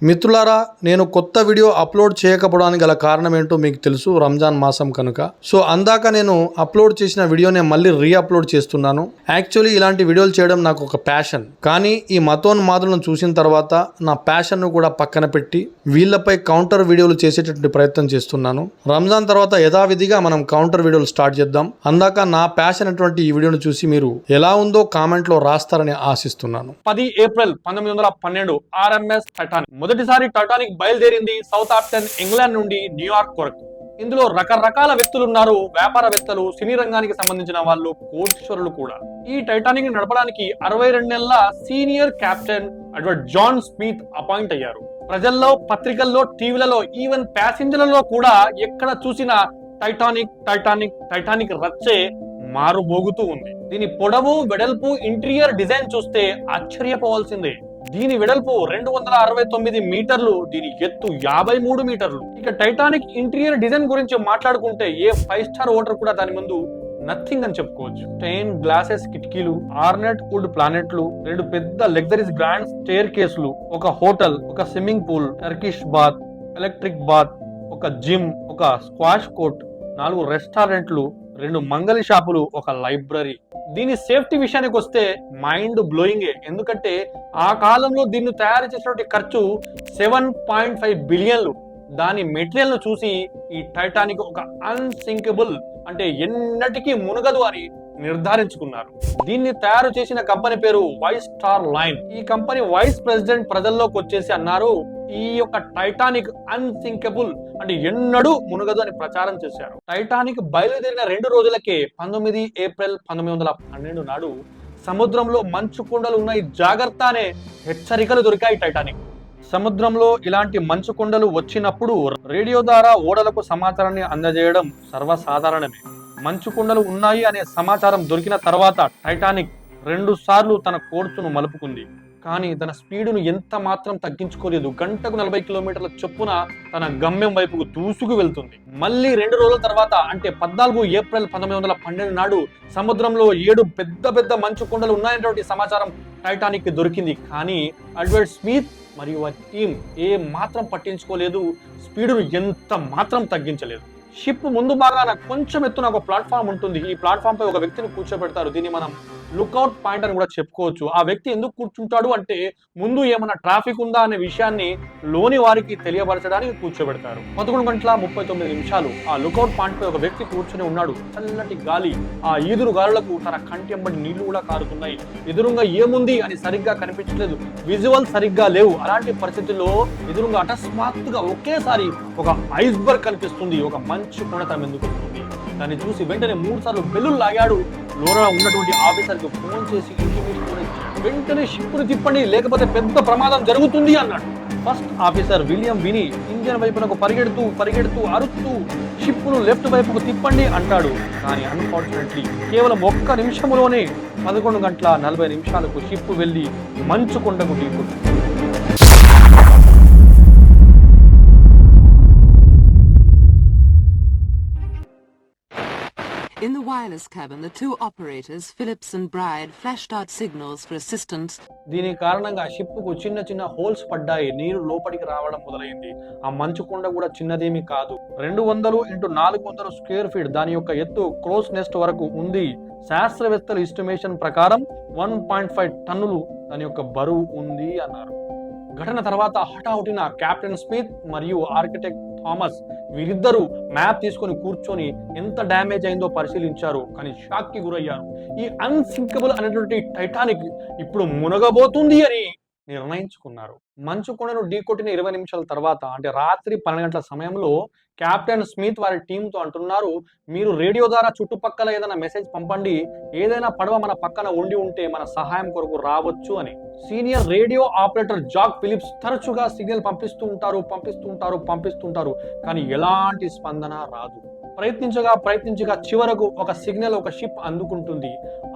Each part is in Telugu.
మిత్రులారా, నేను కొత్త వీడియో అప్లోడ్ చేయకపోవడానికి గల కారణం ఏంటో మీకు తెలుసు. రంజాన్ మాసం కనుక. సో అందాక నేను అప్లోడ్ చేసిన వీడియోనే మళ్ళీ అప్లోడ్ చేస్తున్నాను. యాక్చువల్లీ ఇలాంటి వీడియోలు చేయడం నాకు ఒక ప్యాషన్. కానీ ఈ మతోన్మాదులను చూసిన తర్వాత నా ప్యాషన్ను కూడా పక్కన పెట్టి వీళ్ళపై కౌంటర్ వీడియోలు చేసేటటువంటి ప్రయత్నం చేస్తున్నాను. రంజాన్ తర్వాత యథావిధిగా మనం కౌంటర్ వీడియోలు స్టార్ట్ చేద్దాం. అందాక నా ప్యాషన్ అటువంటి ఈ వీడియోను చూసి మీరు ఎలా ఉందో కామెంట్ లో రాస్తారని ఆశిస్తున్నాను. 10 ఏప్రిల్ 1912 ఆర్ఎంఎస్ టైటానిక్ మొదటిసారి టైటానిక్ బయలుదేరింది సౌత్ ఆఫ్టన్ ఇంగ్లాండ్ నుండి న్యూయార్క్ వరకు. ఇందులో రకరకాల వ్యక్తులు ఉన్నారు. వ్యాపారవేత్తలు, సినీ రంగానికి సంబంధించిన వాళ్ళు, కోటీశ్వరులు కూడా. ఈ టైటానిక్ నడపడానికి 62 నెలల senior captain అడ్వర్డ్ John Smith appoint అయ్యారు. ప్రజల్లో, పత్రికల్లో, టీవీలలో, ఈవెన్ ప్యాసింజర్లలో కూడా ఎక్కడ చూసినా టైటానిక్ టైటానిక్ టైటానిక్ రచ్చే మారుమోగుతూ ఉంది. దీని పొడవు, వెడల్పు, ఇంటీరియర్ డిజైన్ చూస్తే ఆశ్చర్యపోవాల్సిందే. దీని వెడల్పు 269 మీటర్లు, దీని ఎత్తు 53 మీటర్లు. ఇక టైటానిక్ ఇంటీరియర్ డిజైన్ గురించి మాట్లాడుకుంటే ఏ 5 స్టార్ హోటల్ కూడా దాని ముందు నథింగ్ అని చెప్పుకోవచ్చు. స్టెయిన్ గ్లాసెస్ కిటికీలు, ఆర్నెట్ వుడ్ ప్లానెట్లు, 2 పెద్ద లగ్జరీస్ గ్రాండ్ స్టేర్ కేసులు, ఒక హోటల్, ఒక swimming pool, Turkish bath, electric bath, ఒక జిమ్, ఒక స్క్వాష్ కోర్ట్, 4 రెస్టారెంట్లు, 2 మంగలి షాపులు, ఒక లైబ్రరీ. దీని సేఫ్టీ విషయానికి వస్తే మైండ్ బ్లోయింగే. ఎందుకంటే ఆ కాలంలో దీన్ని తయారు చేసినటువంటి ఖర్చు 7.5 బిలియన్లు. దాని మెటీరియల్ ను చూసి ఈ టైటానిక్ ఒక అన్సింకబుల్, అంటే ఎన్నటికీ మునగదు అని నిర్ధారించుకున్నారు. దీన్ని తయారు చేసిన కంపెనీ పేరు వైస్ స్టార్ లైన్. ఈ కంపెనీ వైస్ ప్రెసిడెంట్ ప్రజల్లోకి వచ్చేసి అన్నారు, ఈ యొక్క టైటానిక్ అన్సింకబుల్, అంటే ఎన్నడూ మునగదు అని ప్రచారం చేశారు. టైటానిక్ బయలుదేరిన 2 రోజులకే 19 ఏప్రిల్ 1912 నాడు సముద్రంలో మంచు కొండలు ఉన్నాయి, జాగ్రత్త అనే హెచ్చరికలు దొరికాయి. టైటానిక్ సముద్రంలో ఇలాంటి మంచు కొండలు వచ్చినప్పుడు రేడియో ద్వారా ఓడలకు సమాచారాన్ని అందజేయడం సర్వసాధారణమే. మంచు కొండలు ఉన్నాయి అనే సమాచారం దొరికిన తర్వాత టైటానిక్ 2 సార్లు తన కోర్సును మలుపుకుంది. కానీ తన స్పీడును ఎంత మాత్రం తగ్గించుకోలేదు. గంటకు 40 కిలోమీటర్ల చొప్పున తన గమ్యం వైపుకు దూసుకు వెళ్తుంది. మళ్ళీ 2 రోజుల తర్వాత, అంటే 14 ఏప్రిల్ 1912 నాడు సముద్రంలో 7 పెద్ద మంచు కొండలు ఉన్నాయనేటువంటి సమాచారం టైటానిక్ దొరికింది. కానీ అడ్వర్డ్ స్మిత్ మరియు వారి టీం ఏ మాత్రం పట్టించుకోలేదు, స్పీడును ఎంత మాత్రం తగ్గించలేదు. షిప్ ముందు భాగాన కొంచెం ఎత్తున ఒక ప్లాట్ఫామ్ ఉంటుంది. ఈ ప్లాట్ఫామ్ పై ఒక వ్యక్తిని కూర్చోబెడతారు. దీన్ని మనం లుక్అవుట్ పాయింట్ అని కూడా చెప్పుకోవచ్చు. ఆ వ్యక్తి ఎందుకు కూర్చుంటాడు అంటే ముందు ఏమైనా ట్రాఫిక్ ఉందా అనే విషయాన్ని లోని వారికి తెలియపరచడానికి కూర్చోబెడతారు. 11:39 ఆ లుక్అవుట్ పాయింట్ పై ఒక వ్యక్తి కూర్చుని ఉన్నాడు. చల్లటి గాలి, ఆ ఈదురు గాలులకు తన కంటి ఎంబడి నీళ్లు కూడా కారుతున్నాయి. ఎదురుగా ఏముంది అని సరిగ్గా కనిపించలేదు, విజువల్ సరిగ్గా లేవు. అలాంటి పరిస్థితుల్లో ఎదురుగా అకస్మాత్తుగా ఒకేసారి ఒక ఐస్బర్గ్ కనిపిస్తుంది. ఒక మంచు కొండ తన ముందుకు వస్తుంది. దాన్ని చూసి వెంటనే 3 సార్లు బెల్లులు లాగాడు. లోన ఉన్నటువంటి ఆఫీసర్కి ఫోన్ చేసి ఇంటిమేషన్ ఇచ్చాడు. వెంటనే షిప్ను తిప్పండి, లేకపోతే పెద్ద ప్రమాదం జరుగుతుంది అన్నాడు. ఫస్ట్ ఆఫీసర్ విలియం విని ఇంజన్ వైపునకు పరిగెడుతూ అరుస్తూ షిప్ను లెఫ్ట్ వైపుకు తిప్పండి అంటాడు. కానీ అన్ఫార్చునేట్లీ కేవలం 1 నిమిషంలోనే 11:40 షిప్ వెళ్లి మంచు కొండకు ఢీకొట్టింది. In the wireless cabin, the 2 operators, Phillips and Bride, flashed out signals for assistance. దీని కారణంగా షిప్కు చిన్న హోల్స్ పడ్డాయి. నీరు లోపలికి రావడం మొదలైంది. ఆ మంచు కొండ కూడా చిన్నదేమీ కాదు. 200 x 400 స్క్వేర్ ఫీట్ దాని యొక్క ఎత్తు క్రోస్ నెస్ట్ వరకు ఉంది. శాస్త్రవేత్తల ఎస్టిమేషన్ ప్రకారం 1.5 టన్నులు దాని యొక్క బరువు ఉంది అన్నారు. ఘటన తర్వాత హఠాహుటిన కెప్టెన్ స్మిత్ మరియు ఆర్కిటెక్ట్ థామస్ వీరిద్దరూ మ్యాప్ తీసుకొని కూర్చొని ఎంత డ్యామేజ్ అయిందో పరిశీలించారు. కానీ షాక్ కి గురయ్యారు. ఈ అన్సింకబుల్ అనేటువంటి టైటానిక్ ఇప్పుడు మునగబోతుంది అని నిర్ణయించుకున్నారు. మంచు కొండను ఢీకొట్టిన 20 నిమిషాల తర్వాత, అంటే రాత్రి 12 గంటల సమయంలో కెప్టెన్ స్మిత్ వారి టీంతో అంటున్నారు, మీరు రేడియో ద్వారా చుట్టుపక్కల ఏదైనా మెసేజ్ పంపండి, ఏదైనా పడవ మన పక్కన ఉండి ఉంటే మన సహాయం కొరకు రావచ్చు అని. Senior radio operator Jack Phillips తరచుగా సిగ్నల్ పంపిస్తూ ఉంటారు. కానీ ఎలాంటి స్పందన రాదు. ప్రయత్నించగా చివరకు ఒక సిగ్నల్ ఒక షిప్ అందుకుంటుంది.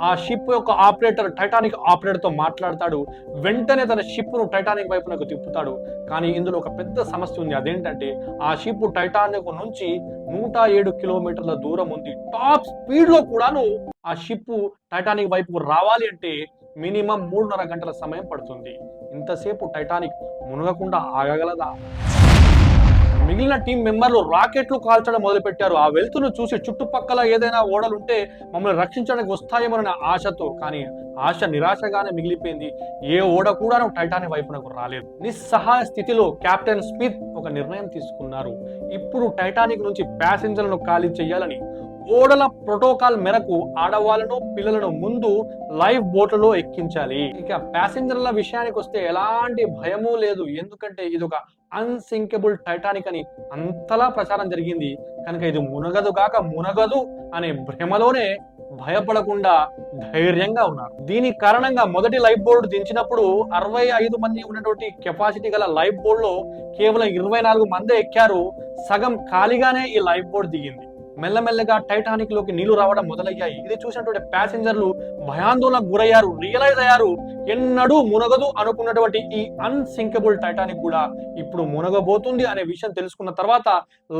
ఆ షిప్ యొక్క ఆపరేటర్ టైటానిక్ ఆపరేటర్ తో మాట్లాడతాడు. వెంటనే తన షిప్ ను టైటానిక్ వైపునకు తిప్పుతాడు. కానీ ఇందులో ఒక పెద్ద సమస్య ఉంది. అదేంటంటే ఆ షిప్ టైటానిక్ నుంచి 107 కిలోమీటర్ల దూరం ఉంది. టాప్ స్పీడ్ లో కూడాను ఆ షిప్ టైటానిక్ వైపుకు రావాలి అంటే మినిమం 3.5 గంటల సమయం పడుతుంది. ఇంతసేపు టైటానిక్ మునగకుండా ఆగగలదా? మిగిలిన టీం మెంబర్లు రాకెట్లు కాల్చడం మొదలుపెట్టారు. ఆ వెలుతును చూసి చుట్టుపక్కల ఏదైనా ఓడలుంటే మమ్మల్ని రక్షించడానికి వస్తాయేమోనన్న ఆశతో, కానీ ఆశ నిరాశగానే మిగిలిపోయింది. ఏ ఓడ కూడా టైటానిక్ వైపునకు రాలేదు. నిస్సహాయ స్థితిలో కెప్టెన్ స్మిత్ ఒక నిర్ణయం తీసుకున్నారు. ఇప్పుడు టైటానిక్ నుంచి ప్యాసింజర్లను ఖాళీ చేయాలని. ఓడల ప్రోటోకాల్ మేరకు ఆడవాళ్ళను పిల్లలను ముందు లైఫ్ బోట్లలో ఎక్కించాలి. ఇక ప్యాసింజర్ల విషయానికి వస్తే ఎలాంటి భయమూ లేదు, ఎందుకంటే ఇది ఒక అన్సింకబుల్ టైటానిక్ అని అంతలా ప్రచారం జరిగింది కనుక ఇది మునగదు అనే భ్రమలోనే భయపడకుండా ధైర్యంగా ఉన్నారు. దీని కారణంగా మొదటి లైఫ్ బోర్డు దించినప్పుడు 65 మంది ఉన్నటువంటి కెపాసిటీ గల లైఫ్ బోర్డ్ లో కేవలం 24 మందే ఎక్కారు. సగం ఖాళీగానే ఈ లైఫ్ బోర్డు దిగింది. మెల్లమెల్లగా టైటానిక్ లోకి నీళ్లు రావడం మొదలయ్యాయి. ఇది చూసినటువంటి ప్యాసింజర్లు భయాందోళనకు గురయ్యారు, రియలైజ్ అయ్యారు. ఎన్నడూ మునగదు అనుకున్నటువంటి ఈ అన్సింకబుల్ టైటానిక్ కూడా ఇప్పుడు మునగబోతుంది అనే విషయం తెలుసుకున్న తర్వాత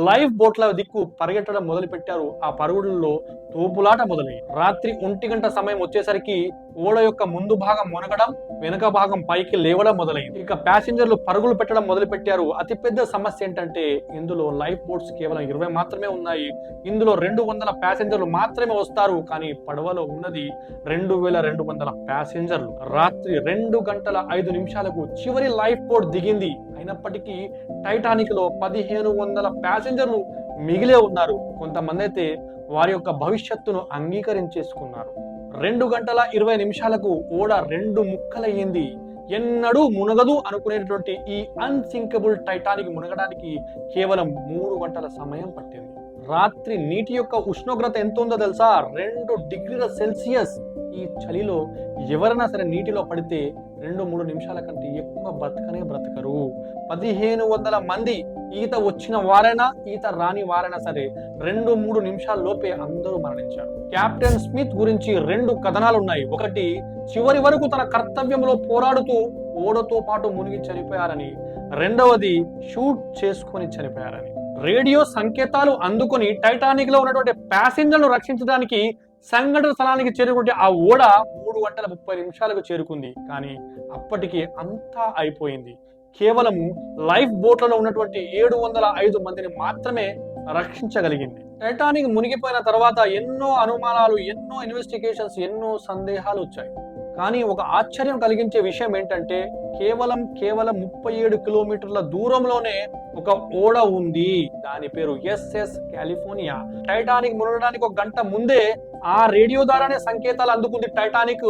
లైఫ్ బోట్ల దిక్కు పరిగెట్టడం మొదలు పెట్టారు. ఆ పరుగుల్లో తోపులాట మొదలయ్యి. రాత్రి 1 గంట సమయం వచ్చేసరికి ఓడ యొక్క ముందు భాగం మునగడం, వెనుక భాగం పైకి లేవడం మొదలైంది. ఇక ప్యాసింజర్లు పరుగులు పెట్టడం మొదలు పెట్టారు. అతిపెద్ద సమస్య ఏంటంటే ఇందులో లైఫ్ బోట్స్ కేవలం 20 మాత్రమే ఉన్నాయి. ఇందులో 200 ప్యాసింజర్లు మాత్రమే వస్తారు. కానీ పడవలో ఉన్నది 2200 ప్యాసింజర్లు. రాత్రి 2 గంటల 5 నిమిషాలకు చివరి లైఫ్ బోట్ దిగింది. అయినప్పటికీ టైటానిక్ లో 1500 ప్యాసింజర్లు మిగిలే ఉన్నారు. కొంతమంది అయితే వారి యొక్క భవిష్యత్తును అంగీకరించేసుకున్నారు. 2 గంటల 20 నిమిషాలకు ఓడ 2 ముక్కలయ్యింది. ఎన్నడూ మునగదు అనుకునేటువంటి ఈ అన్సింకబుల్ టైటానిక్ మునగడానికి కేవలం 3 గంటల సమయం పట్టింది. రాత్రి నీటి యొక్క ఉష్ణోగ్రత ఎంత ఉందో తెలుసా? 2 డిగ్రీల సెల్సియస్. ఈ చలిలో ఎవరైనా సరే నీటిలో పడితే 2-3 నిమిషాల కంటే ఎక్కువ బ్రతకరు. 1500 మంది ఈత వచ్చిన వారైనా ఈత రాని వారైనా సరే 2-3 నిమిషాల లోపే అందరూ మరణించారు. కెప్టెన్ స్మిత్ గురించి 2 కథనాలు ఉన్నాయి. ఒకటి, చివరి వరకు తన కర్తవ్యంలో పోరాడుతూ ఓడతో పాటు మునిగి చనిపోయారని. రెండవది, షూట్ చేసుకొని చనిపోయారని. రేడియో సంకేతాలు అందుకొని టైటానిక్ లో ఉన్నటువంటి ప్యాసింజర్లను రక్షించడానికి సంఘటన స్థలానికి చేరుకుంటే ఆ ఓడ 3 గంటల 30 నిమిషాలకు చేరుకుంది. కానీ అప్పటికి అంతా అయిపోయింది. కేవలం లైఫ్ బోట్లలో ఉన్నటువంటి 705 మందిని మాత్రమే రక్షించగలిగింది. టైటానిక్ మునిగిపోయిన తర్వాత ఎన్నో అనుమానాలు, ఎన్నో ఇన్వెస్టిగేషన్స్, ఎన్నో సందేహాలు వచ్చాయి. కానీ ఒక ఆశ్చర్యం కలిగించే విషయం ఏంటంటే కేవలం 37 కిలోమీటర్ల దూరంలోనే ఒక ఓడ ఉంది. దాని పేరు SS కాలిఫోర్నియా. టైటానిక్ మునగడానికి 1 గంట ముందే ఆ రేడియో ద్వారానే సంకేతాలు అందుకుంది టైటానిక్.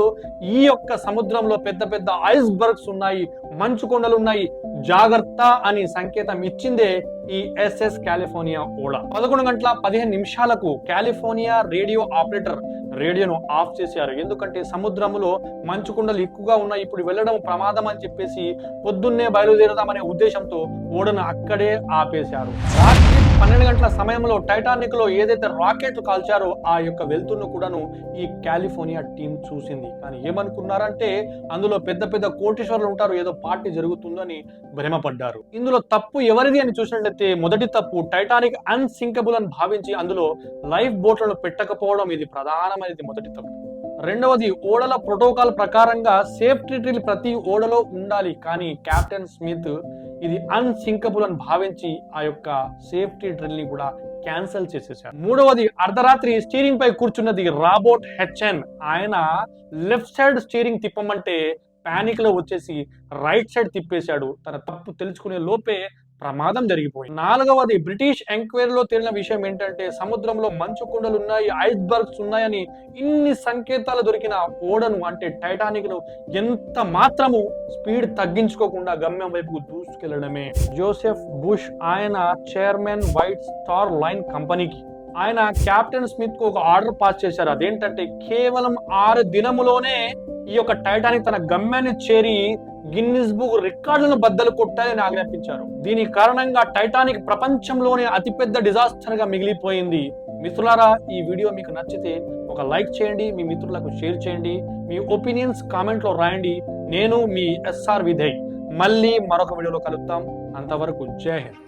ఈ యొక్క సముద్రంలో పెద్ద పెద్ద ఐస్ బర్గ్స్ ఉన్నాయి, మంచు కొండలు ఉన్నాయి, జాగ్రత్త అని సంకేతం ఇచ్చిందే ఈ SS కాలిఫోర్నియా ఓడ. 11 గంటల 15 నిమిషాలకు కాలిఫోర్నియా రేడియో ఆపరేటర్ రేడియోను ఆఫ్ చేశారు. ఎందుకంటే సముద్రంలో మంచు కొండలు ఎక్కువగా ఉన్నాయి, ఇప్పుడు వెళ్ళడం ప్రమాదం అని చెప్పేసి పొద్దున్నే బయలుదేరదామనే ఉద్దేశంతో ఓడను అక్కడే ఆపేశారు. రాత్రి 12 గంటల సమయంలో టైటానిక్ లో ఏదైతే రాకెట్లు కాల్చారో ఆ యొక్క వెలుతురును కూడాను ఈ కాలిఫోర్నియా టీం చూసింది. కానీ ఏమనుకున్నారంటే అందులో పెద్ద పెద్ద కోటీశ్వరులు ఉంటారు, ఏదో పార్టీ జరుగుతుందని భ్రమపడ్డారు. ఇందులో తప్పు ఎవరిది అని చూసినట్లయితే మొదటి తప్పు టైటానిక్ అన్సింకబుల్ అని భావించి అందులో లైఫ్ బోట్లను పెట్టకపోవడం, ఇది ప్రధానమైనది మొదటి తప్పు. రెండవది, ఓడల ప్రోటోకాల్ ప్రకారంగా సేఫ్టీ డ్రిల్ ప్రతి ఓడలో ఉండాలి. కానీ కెప్టెన్ స్మిత్ ఇది అన్సింకబుల్ అని భావించి ఆ యొక్క సేఫ్టీ డ్రిల్ ని కూడా క్యాన్సిల్ చేసేసారు. మూడవది, అర్ధరాత్రి స్టీరింగ్ పై కూర్చున్నది రాబర్ట్ హెచ్ఎన్. ఆయన లెఫ్ట్ సైడ్ స్టీరింగ్ తిప్పమంటే పానిక్ లో వచ్చేసి రైట్ సైడ్ తిప్పేశాడు. తన తప్పు తెలుసుకునే లోపే ప్రమాదం జరిగిపోయింది. నాలుగవది, బ్రిటిష్ ఎంక్వైరీలో తేలిన విషయం ఏంటంటే సముద్రంలో మంచు కొండలు ఉన్నాయి, ఐస్ బర్గ్స్ ఉన్నాయని ఇన్ని సంకేతాలు దొరికిన ఓడను అంటే టైటానిక్ ను ఎంత మాత్రము స్పీడ్ తగ్గించుకోకుండా గమ్యం వైపుకు దూసుకెళ్లడమే. జోసెఫ్ బుష్ ఆయన చైర్మన్ వైట్ స్టార్ లైన్ కంపెనీకి ఆయన కెప్టెన్ స్మిత్ కు ఒక ఆర్డర్ పాస్ చేశారు. అదేంటంటే కేవలం 6 దినములోనే ఈ యొక్క టైటానిక్ తన గమ్యాన్ని చేరి గిన్నిస్ బుక్ రికార్డులను బద్దలు కొట్టాలని ఆజ్ఞాపించారు. దీని కారణంగా టైటానిక్ ప్రపంచంలోనే అతిపెద్ద డిజాస్టర్ గా మిగిలిపోయింది. మిత్రులారా, ఈ వీడియో మీకు నచ్చితే ఒక లైక్ చేయండి, మీ మిత్రులకు షేర్ చేయండి, మీ ఒపీనియన్స్ కామెంట్ లో రాయండి. నేను మీ SR విధయ్. మళ్ళీ మరొక వీడియోలో కలుద్దాం. అంతవరకు జై హింద్.